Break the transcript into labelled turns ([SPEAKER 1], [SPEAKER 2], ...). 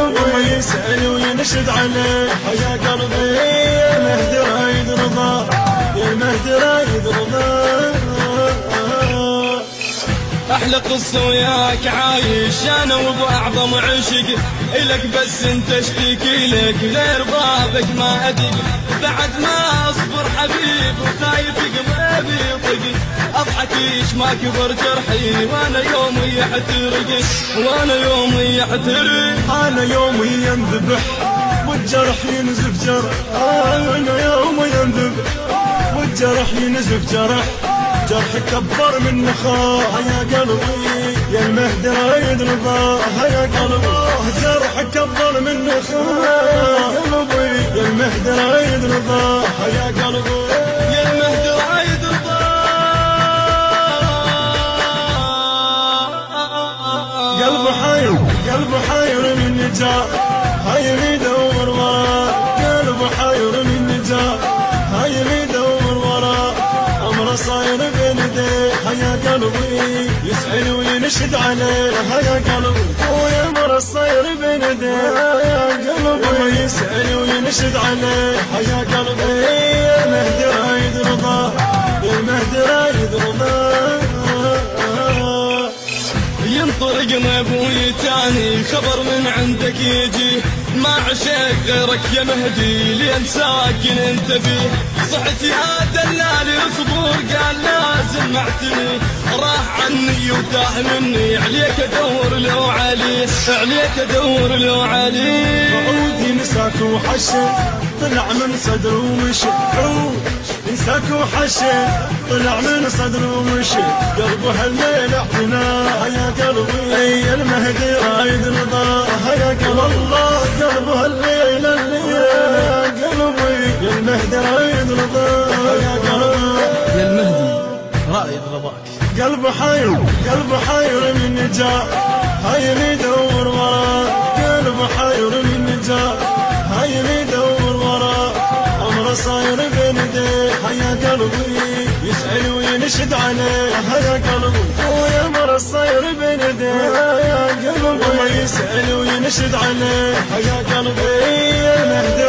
[SPEAKER 1] قلبي يسأل وينشد عليه يا قلبي يا المهدي رايد رضا يا المهدي رايد رضا.
[SPEAKER 2] احلى قصة وياك عايش انا وابو اعظم عشق الك، بس انت اشتكي لك غير بابك ما ادق، بعد ما اصبر حبيب وخايف قلبي يطق، اضحكيش ما كبر جرحي وانا يومي يحترق، وانا يومي يحترق،
[SPEAKER 1] انا يومي ينذبح والجرح ينزف جرح، انا يومي ينذبح والجرح ينزف جرح، جرح كبر من نخاه يا قلبي يا المهدي رايد رضاه يا قلبي، جرح كبر من نخاه يا قلبي يا المهدي رايد رضاه يا قلبي
[SPEAKER 2] يا المهدي رايد رضاه.
[SPEAKER 1] قلبه حاير من نجاه هاي يدور وراه، قلبه حاير من نجاه هاي يدور وراه، امره صاير بين يديه يا قلبي يسأل وينشد عليه يا قلبي، ويا امره صاير بين يديه يا قلبي يسأل وينشد عليه يا قلبي يا المهدي رايد رضاه يا المهدي رايد رضاه.
[SPEAKER 2] ينطرقنا ابوي تاني خبر من عندك يجي، ما عشق غيرك يا مهدي لين ساكن انت فيه، صحت يا دلالي اصبر قال لازم اعتني، راح عني وتاه مني عليك ادور لو علي، عليك ادور لو علي،
[SPEAKER 1] عودي نساك وحشي طلع من صدره ومشي، عود نساك وحشي طلع من صدره ومشي، قلبه هالليل اعتناه يا قلبي يا المهدي رايد رضاه يا قلبي، والله قلبه هالليل يا قلبي يا المهدي رايد رضاه يا قلبي
[SPEAKER 2] يا المهدي رايد رضاك.
[SPEAKER 1] قلبه حاير من نجاه هاي يدور وراه، قلبه حاير من نجاه هاي يدور وراه، امره صاير بين يديه يا قلبي يسأل وينشد عليه يا قلبي، ويا امره صاير بين يديه يا قلبي يسأل وينشد عليه يا قلبي يا المهدي